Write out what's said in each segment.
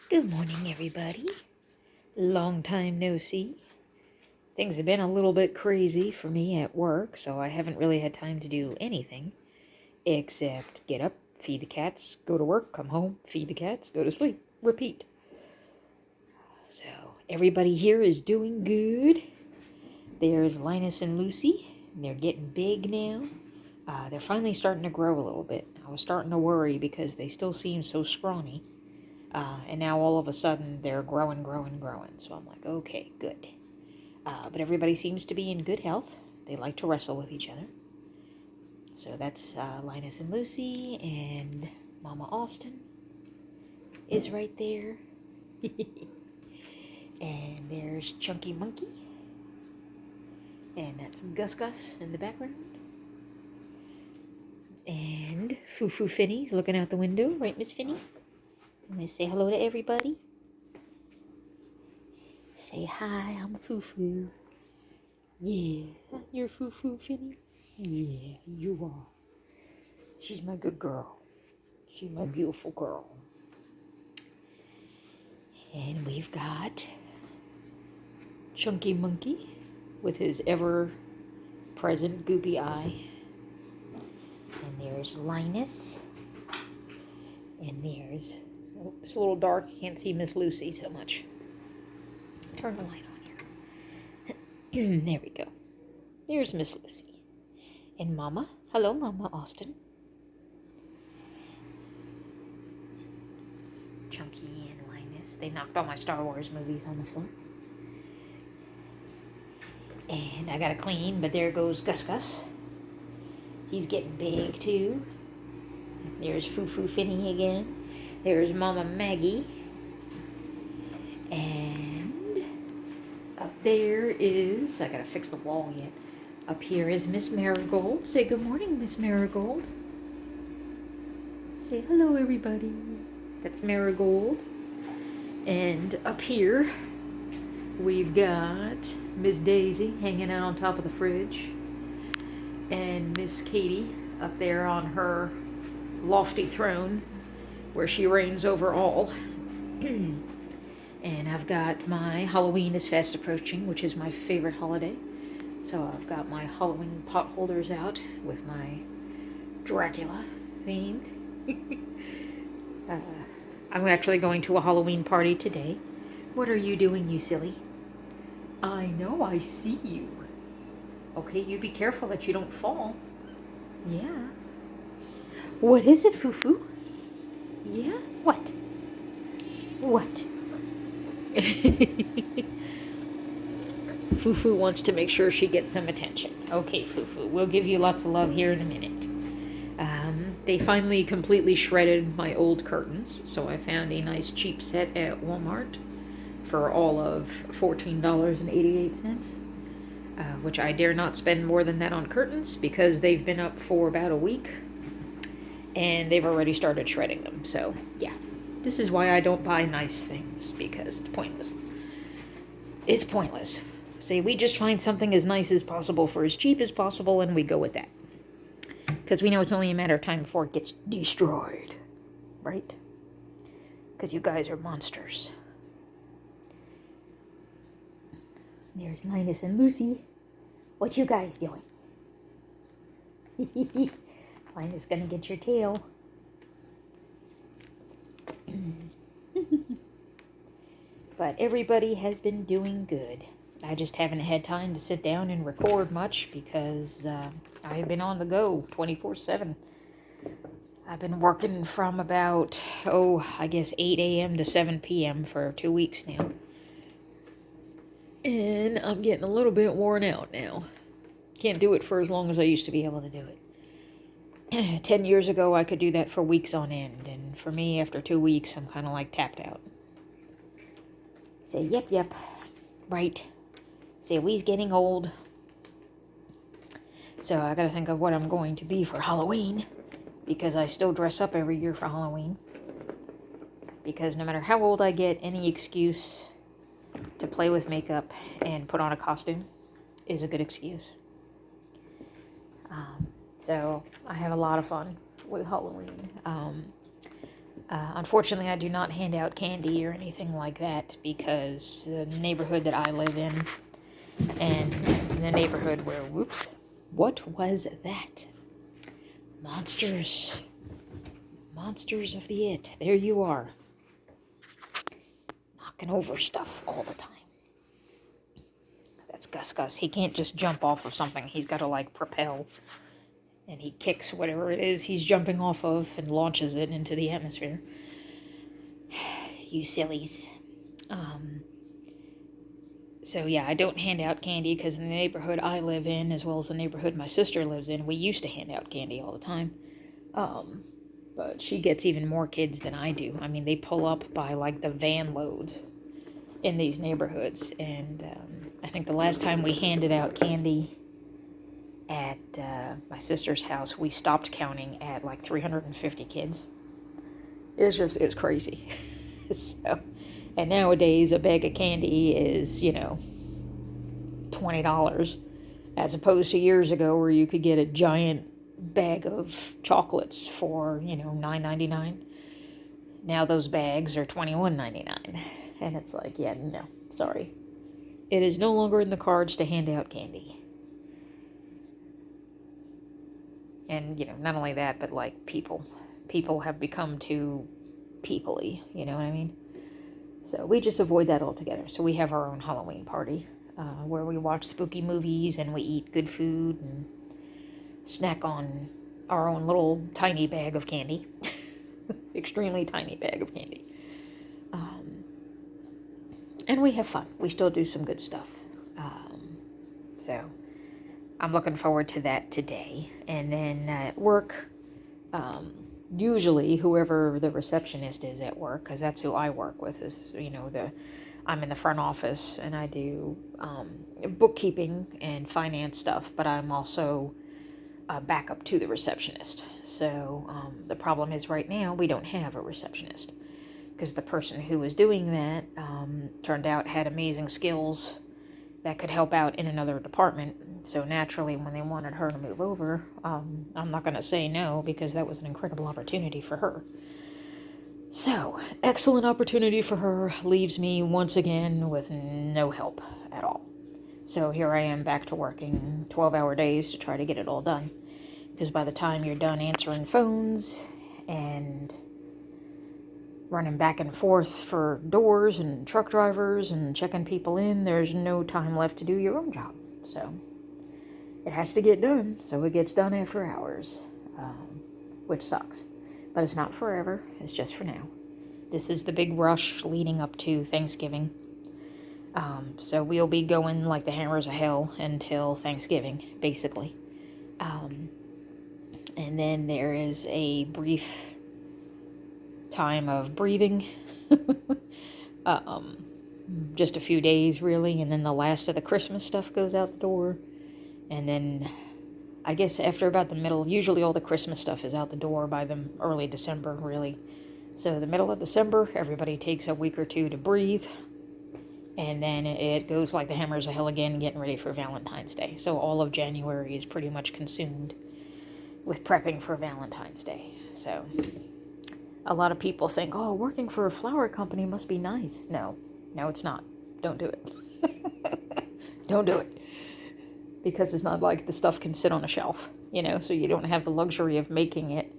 Good morning, everybody. Long time no see. Things have been a little bit crazy for me at work, so I haven't really had time to do anything except get up, feed the cats, go to work, come home, feed the cats, go to sleep, repeat. So, everybody here is doing good. There's Linus and Lucy. They're getting big now. They're finally starting to grow a little bit. I was starting to worry because they still seem so scrawny. And now all of a sudden they're growing. So I'm like, okay, good. But everybody seems to be in good health. They like to wrestle with each other. So that's Linus and Lucy, and Mama Austin is right there. And there's Chunky Monkey. And that's Gus in the background. And Foo Finny's looking out the window, right, Miss Finny? And they say hello to everybody. Say hi, I'm Foo. Yeah, you're Foo Finny? Yeah, you are. She's my good girl. She's my beautiful girl. And we've got Chunky Monkey with his ever-present goopy eye. And there's Linus. And there's... Oh, it's a little dark. You can't see Miss Lucy so much. Turn the light on here. There we go. There's Miss Lucy. And Mama. Hello, Mama Austin. Chunky and Linus. They knocked all my Star Wars movies on the floor. And I gotta clean, but there goes Gus. He's getting big too. There's Foo Finny again. There's Mama Maggie. And up there is, I gotta fix the wall yet. Up here is Miss Marigold. Say good morning, Miss Marigold. Say hello, everybody. That's Marigold. And up here, we've got Miss Daisy hanging out on top of the fridge. And Miss Katie up there on her lofty throne where she reigns over all. And I've got my Halloween is fast approaching, which is my favorite holiday. So I've got my Halloween pot holders out with my Dracula theme. I'm actually going to a Halloween party today. What are you doing, you silly? I know, I see you. Okay, you be careful that you don't fall. Yeah. What is it, Foo? Yeah? What? What? Foo wants to make sure she gets some attention. Okay, Foo, we'll give you lots of love here in a minute. They finally completely shredded my old curtains, so I found a nice cheap set at Walmart for all of $14.88, which I dare not spend more than that on curtains because they've been up for about a week and they've already started shredding them. So, yeah, this is why I don't buy nice things, because it's pointless. It's pointless. Say, we just find something as nice as possible for as cheap as possible, and we go with that. Because we know it's only a matter of time before it gets destroyed. Right? Because you guys are monsters. There's Linus and Lucy. What you guys doing? Linus gonna get your tail. But everybody has been doing good. I just haven't had time to sit down and record much because I've been on the go 24/7. I've been working from about, I guess 8 a.m. to 7 p.m. for 2 weeks now. And I'm getting a little bit worn out now. Can't do it for as long as I used to be able to do it. 10 years ago, I could do that for weeks on end. And for me, after 2 weeks, I'm kind of like tapped out. Say, yep, right. Say, we's getting old. So I gotta think of what I'm going to be for Halloween, because I still dress up every year for Halloween. Because no matter how old I get, any excuse to play with makeup and put on a costume is a good excuse. So I have a lot of fun with Halloween. Unfortunately, I do not hand out candy or anything like that because the neighborhood that I live in and the neighborhood where, whoops, what was that? Monsters. Monsters of the it. There you are. Knocking over stuff all the time. That's Gus Gus. He can't just jump off of something. He's got to, like, propel. And he kicks whatever it is he's jumping off of and launches it into the atmosphere. You sillies. So yeah, I don't hand out candy because in the neighborhood I live in, as well as the neighborhood my sister lives in, we used to hand out candy all the time. But she gets even more kids than I do. I mean, they pull up by like the van loads in these neighborhoods. And I think the last time we handed out candy at my sister's house, we stopped counting at like 350 kids. It's crazy. So, and nowadays a bag of candy is, $20, as opposed to years ago where you could get a giant bag of chocolates for, $9.99. Now those bags are $21.99. And it's like, yeah, no, sorry. It is no longer in the cards to hand out candy. And, not only that, but like people have become too people-y, you know what I mean? So we just avoid that altogether. So we have our own Halloween party where we watch spooky movies and we eat good food and snack on our own little tiny bag of candy. Extremely tiny bag of candy. And we have fun. We still do some good stuff. So I'm looking forward to that today. And then at work, usually whoever the receptionist is at work, because that's who I work with, is, I'm in the front office and I do bookkeeping and finance stuff, but I'm also backup to the receptionist. So the problem is right now we don't have a receptionist because the person who was doing that turned out had amazing skills that could help out in another department. So naturally, when they wanted her to move over, I'm not going to say no because that was an incredible opportunity for her. So, excellent opportunity for her, leaves me once again with no help at all. So here I am back to working 12-hour days to try to get it all done. Because by the time you're done answering phones and running back and forth for doors and truck drivers and checking people in, there's no time left to do your own job. So it has to get done, so it gets done after hours, which sucks. But it's not forever, it's just for now. This is the big rush leading up to Thanksgiving. So we'll be going like the hammers of hell until Thanksgiving, basically. And then there is a brief time of breathing. Just a few days, really, and then the last of the Christmas stuff goes out the door. And then I guess after about the middle, usually all the Christmas stuff is out the door by the early December, really. So the middle of December, everybody takes a week or two to breathe. And then it goes like the hammers of hell again, getting ready for Valentine's Day. So all of January is pretty much consumed with prepping for Valentine's Day. So a lot of people think, oh, working for a flower company must be nice. No, it's not. Don't do it. Don't do it. Because it's not like the stuff can sit on a shelf, so you don't have the luxury of making it,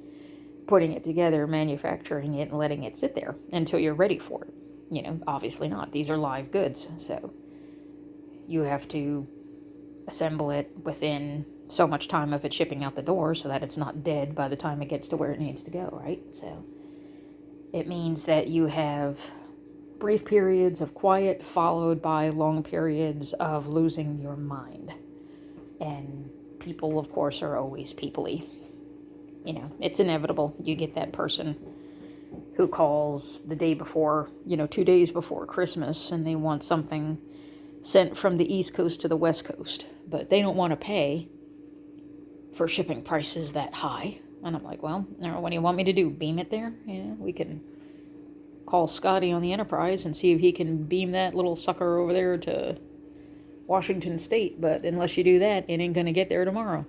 putting it together, manufacturing it, and letting it sit there until you're ready for it. Obviously not. These are live goods, so you have to assemble it within so much time of it shipping out the door so that it's not dead by the time it gets to where it needs to go, right? So it means that you have brief periods of quiet followed by long periods of losing your mind. And people, of course, are always people-y. It's inevitable. You get that person who calls the day before, 2 days before Christmas, and they want something sent from the East Coast to the West Coast. But they don't want to pay for shipping prices that high. And I'm like, well, what do you want me to do? Beam it there? We can call Scotty on the Enterprise and see if he can beam that little sucker over there to Washington State, but unless you do that, it ain't gonna get there tomorrow.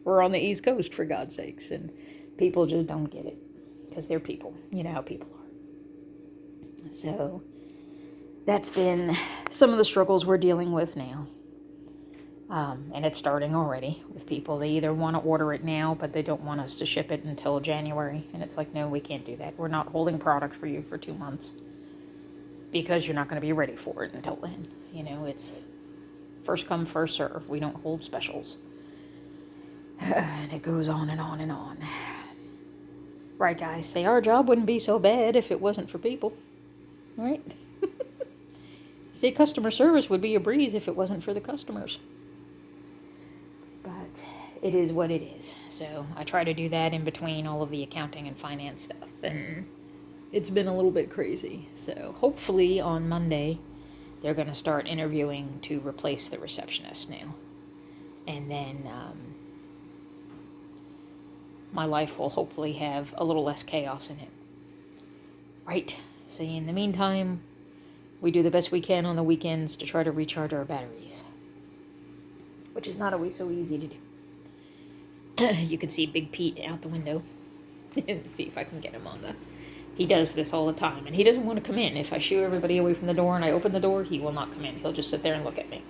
We're on the East Coast, for God's sakes, and people just don't get it because they're people. You know how people are. So that's been some of the struggles we're dealing with now. And it's starting already with people. They either want to order it now, but they don't want us to ship it until January. And it's like, no, we can't do that. We're not holding product for you for 2 months because you're not going to be ready for it until then. You know, it's first come, first serve. We don't hold specials. And it goes on and on and on. Right, guys? Say our job wouldn't be so bad if it wasn't for people. Right? Say customer service would be a breeze if it wasn't for the customers. But it is what it is. So I try to do that in between all of the accounting and finance stuff. And it's been a little bit crazy. So hopefully on Monday, they're going to start interviewing to replace the receptionist now. And then my life will hopefully have a little less chaos in it. Right. So in the meantime, we do the best we can on the weekends to try to recharge our batteries, which is not always so easy to do. You can see Big Pete out the window. See if I can get him on the... He does this all the time, and he doesn't want to come in. If I shoo everybody away from the door and I open the door, he will not come in. He'll just sit there and look at me.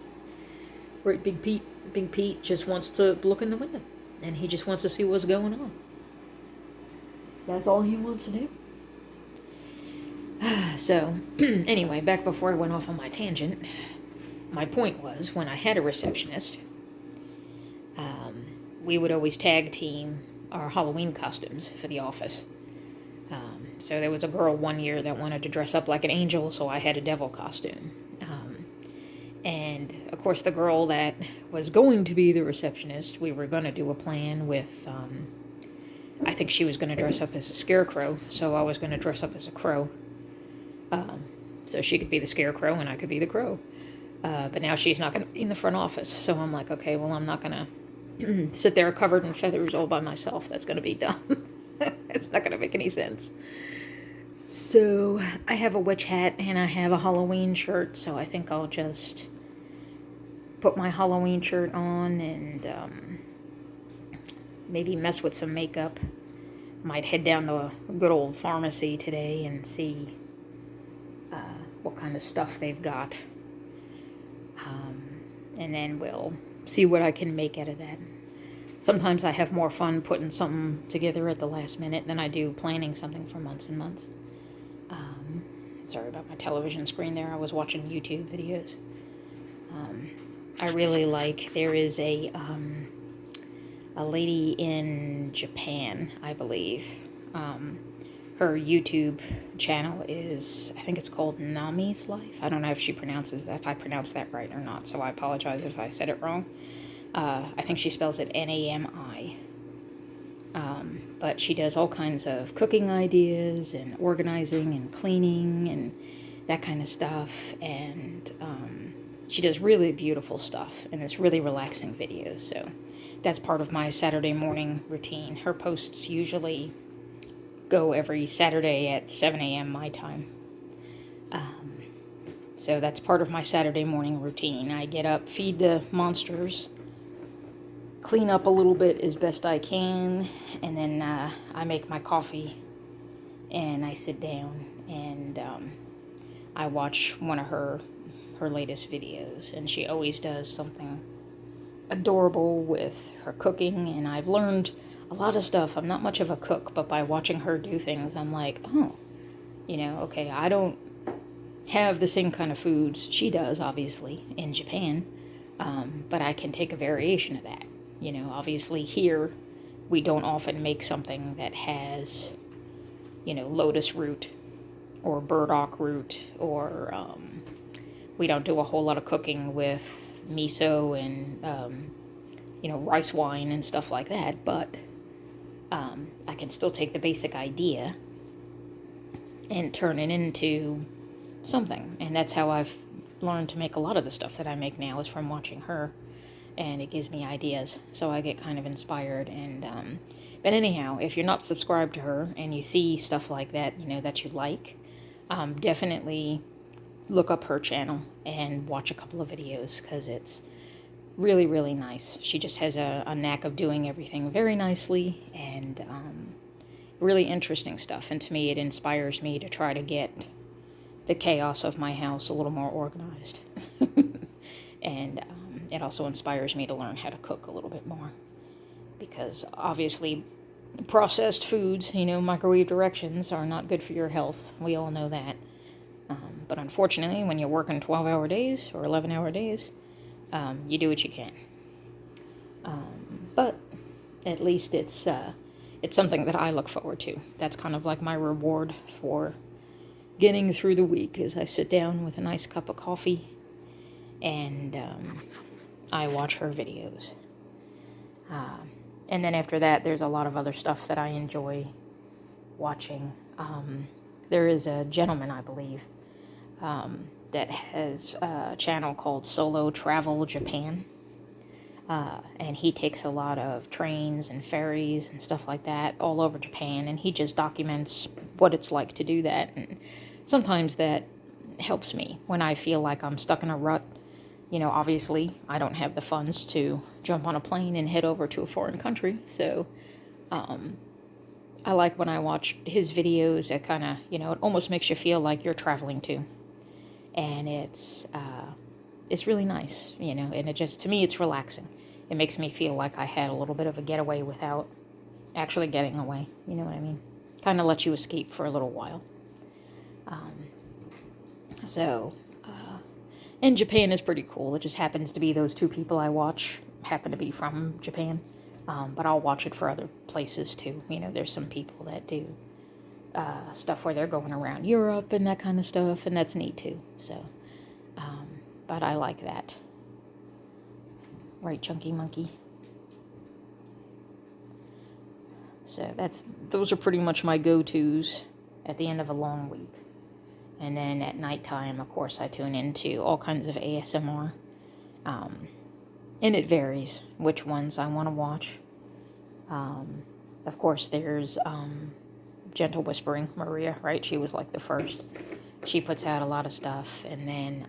Right, Big Pete? Big Pete just wants to look in the window, and he just wants to see what's going on. That's all he wants to do. So, anyway, back before I went off on my tangent, my point was, when I had a receptionist, we would always tag team our Halloween costumes for the office. So there was a girl one year that wanted to dress up like an angel, so I had a devil costume. And, of course, the girl that was going to be the receptionist, we were going to do a plan with, I think she was going to dress up as a scarecrow, so I was going to dress up as a crow. So she could be the scarecrow and I could be the crow. But now she's not going to be in the front office. So I'm like, okay, well, I'm not going to sit there covered in feathers all by myself. That's going to be dumb. It's not going to make any sense. So I have a witch hat and I have a Halloween shirt. So I think I'll just put my Halloween shirt on and maybe mess with some makeup. Might head down to a good old pharmacy today and see what kind of stuff they've got. And then we'll see what I can make out of that. Sometimes I have more fun putting something together at the last minute than I do planning something for months and months. Sorry about my television screen there. I was watching YouTube videos. I really like, there is a lady in Japan, I believe. Her YouTube channel is, I think it's called Nami's Life. I don't know if I pronounced that right or not, so I apologize if I said it wrong. I think she spells it Nami. But she does all kinds of cooking ideas and organizing and cleaning and that kind of stuff. And she does really beautiful stuff, and it's really relaxing videos. So that's part of my Saturday morning routine. Her posts usually go every Saturday at 7 a.m. my time. So that's part of my Saturday morning routine. I get up, feed the monsters, clean up a little bit as best I can, and then I make my coffee, and I sit down, and I watch one of her latest videos, and she always does something adorable with her cooking, and I've learned a lot of stuff. I'm not much of a cook, but by watching her do things, I'm like, oh, okay, I don't have the same kind of foods she does, obviously, in Japan, but I can take a variation of that. Obviously here, we don't often make something that has, lotus root or burdock root, or we don't do a whole lot of cooking with miso and, rice wine and stuff like that, but I can still take the basic idea and turn it into something. And that's how I've learned to make a lot of the stuff that I make now, is from watching her. And it gives me ideas, so I get kind of inspired. And but anyhow, if you're not subscribed to her and you see stuff like that, that you like, definitely look up her channel and watch a couple of videos, because it's really, really nice. She just has a knack of doing everything very nicely, and really interesting stuff. And to me, it inspires me to try to get the chaos of my house a little more organized. And it also inspires me to learn how to cook a little bit more. Because obviously, processed foods, microwave directions are not good for your health. We all know that. But unfortunately, when you're working 12-hour days or 11-hour days, you do what you can. But at least it's something that I look forward to. That's kind of like my reward for getting through the week, is I sit down with a nice cup of coffee and I watch her videos. And then after that, there's a lot of other stuff that I enjoy watching. There is a gentleman, I believe, that has a channel called Solo Travel Japan. And he takes a lot of trains and ferries and stuff like that all over Japan, and he just documents what it's like to do that. And sometimes that helps me when I feel like I'm stuck in a rut. Obviously, I don't have the funds to jump on a plane and head over to a foreign country, so I like when I watch his videos. It kind of, it almost makes you feel like you're traveling too. And it's really nice, and it just, to me, it's relaxing. It makes me feel like I had a little bit of a getaway without actually getting away. You know what I mean? Kind of lets you escape for a little while. And Japan is pretty cool. It just happens to be those two people I watch happen to be from Japan. But I'll watch it for other places too. There's some people that do stuff where they're going around Europe and that kind of stuff, and that's neat too. So, but I like that. Right, Chunky Monkey? So those are pretty much my go-tos at the end of a long week. And then at nighttime, of course, I tune into all kinds of ASMR. And it varies which ones I want to watch. Of course, there's Gentle Whispering, Maria, right? She was like the first. She puts out a lot of stuff. And then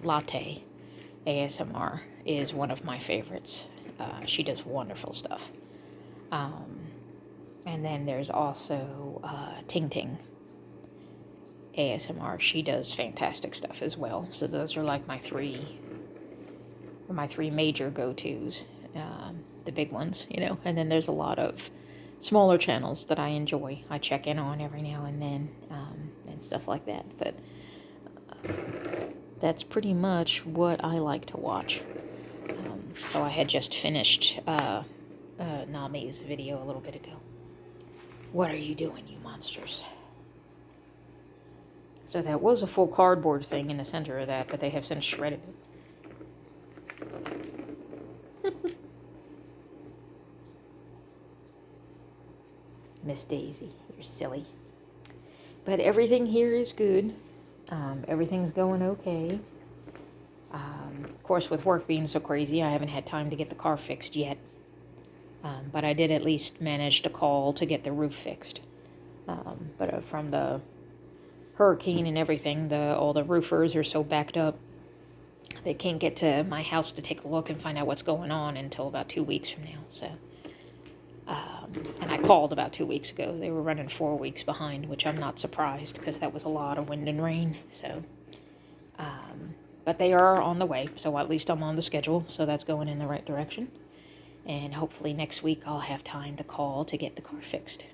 Latte ASMR is one of my favorites. She does wonderful stuff. And then there's also Ting Ting ASMR. She does fantastic stuff as well. So those are like my three major go-tos, the big ones, And then there's a lot of smaller channels that I enjoy. I check in on every now and then, and stuff like that. But that's pretty much what I like to watch. So I had just finished Nami's video a little bit ago. What are you doing, you monsters? So that was a full cardboard thing in the center of that, but they have since shredded it. Miss Daisy, you're silly. But everything here is good. Everything's going okay. Of course, with work being so crazy, I haven't had time to get the car fixed yet. But I did at least manage to call to get the roof fixed. But from the hurricane and everything, all the roofers are so backed up, they can't get to my house to take a look and find out what's going on until about 2 weeks from now. So, and I called about 2 weeks ago. They were running 4 weeks behind, which I'm not surprised because that was a lot of wind and rain. So, but they are on the way, so at least I'm on the schedule, so that's going in the right direction. And hopefully next week I'll have time to call to get the car fixed.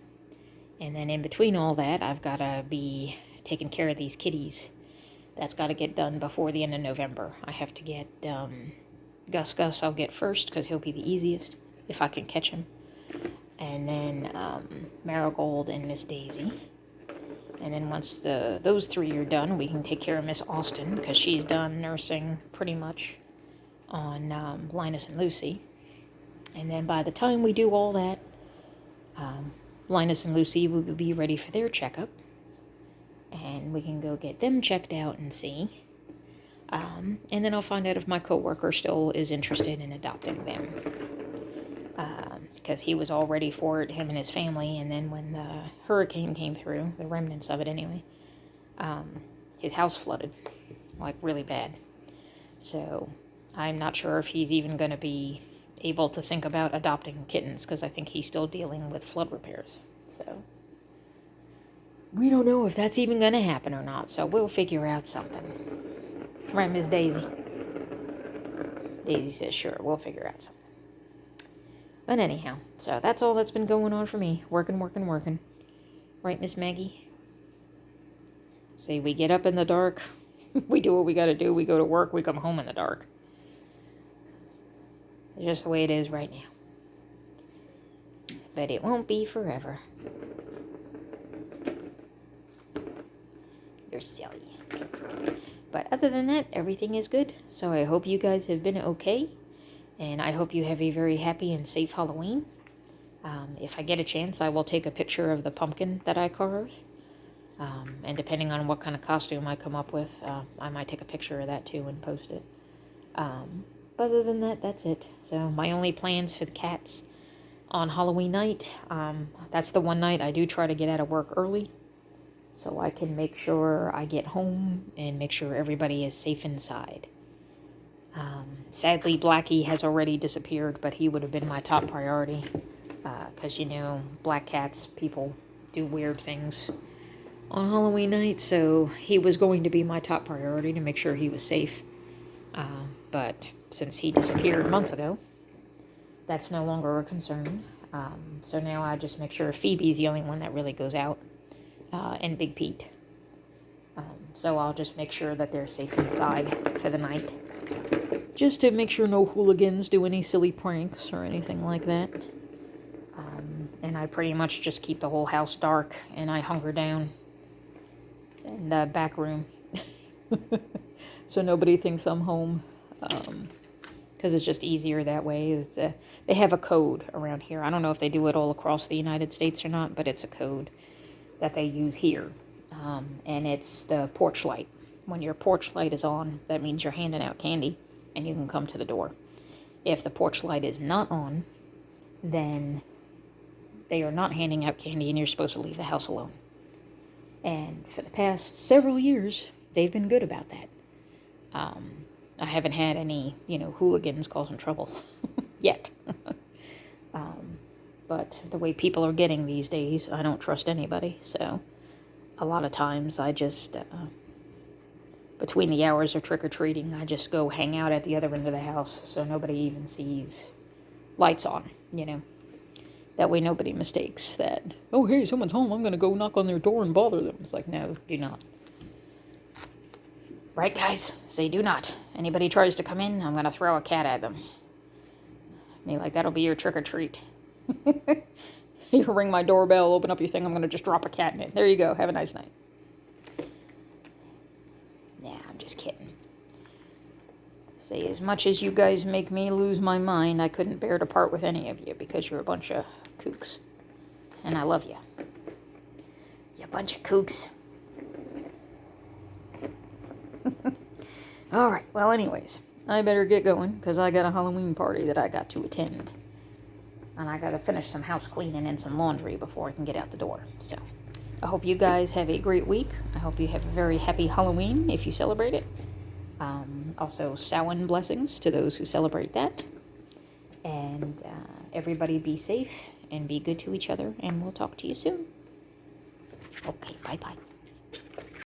And then in between all that, I've got to be taking care of these kitties. That's got to get done before the end of November. I have to get Gus I'll get first because he'll be the easiest if I can catch him. And then Marigold and Miss Daisy. And then once those three are done, we can take care of Miss Austin because she's done nursing pretty much on Linus and Lucy. And then by the time we do all that, Linus and Lucy will be ready for their checkup. And we can go get them checked out and see. And then I'll find out if my coworker still is interested in adopting them. Because he was all ready for it, him and his family. And then when the hurricane came through, the remnants of it anyway, his house flooded, like really bad. So I'm not sure if he's even going to be able to think about adopting kittens, because I think he's still dealing with flood repairs. So we don't know if that's even going to happen or not. So we'll figure out something. Right, Miss Daisy? Daisy says, sure, we'll figure out something. But anyhow, so that's all that's been going on for me. Working, working, working. Right, Miss Maggie? See, we get up in the dark. We do what we got to do. We go to work. We come home in the dark. It's just the way it is right now. But it won't be forever. You're silly. But other than that, everything is good. So I hope you guys have been okay. And I hope you have a very happy and safe Halloween. If I get a chance, I will take a picture of the pumpkin that I carved. And depending on what kind of costume I come up with, I might take a picture of that too and post it. But other than that, that's it. So my only plans for the cats on Halloween night, that's the one night I do try to get out of work early, so I can make sure I get home and make sure everybody is safe inside. Sadly, Blackie has already disappeared, but he would have been my top priority, because, you know, black cats, people do weird things on Halloween night, so he was going to be my top priority to make sure he was safe. But since he disappeared months ago, that's no longer a concern. So now I just make sure Phoebe's the only one that really goes out, and Big Pete. So I'll just make sure that they're safe inside for the night, just to make sure no hooligans do any silly pranks or anything like that. And I pretty much just keep the whole house dark, and I hunker down in the back room so nobody thinks I'm home, because it's just easier that way. They have a code around here. I don't know if they do it all across the United States or not, but it's a code that they use here, and it's the porch light. When your porch light is on, that means you're handing out candy and you can come to the door. If the porch light is not on, then they are not handing out candy and you're supposed to leave the house alone. And for the past several years, they've been good about that. I haven't had any, hooligans causing trouble yet. But the way people are getting these days, I don't trust anybody. So a lot of times I just, between the hours of trick-or-treating, I just go hang out at the other end of the house so nobody even sees lights on, That way nobody mistakes that, oh, hey, someone's home, I'm going to go knock on their door and bother them. It's like, no, do not. Right, guys? Say do not. Anybody tries to come in, I'm going to throw a cat at them. And you're like, that'll be your trick-or-treat. You ring my doorbell, open up your thing, I'm going to just drop a cat in it. There you go. Have a nice night. Nah, I'm just kidding. Say, as much as you guys make me lose my mind, I couldn't bear to part with any of you because you're a bunch of kooks. And I love you. You bunch of kooks. Alright, well anyways, I better get going because I got a Halloween party that I got to attend. And I got to finish some house cleaning and some laundry before I can get out the door. So, I hope you guys have a great week. I hope you have a very happy Halloween if you celebrate it. Also, Samhain blessings to those who celebrate that. And everybody be safe and be good to each other. And we'll talk to you soon. Okay, bye-bye.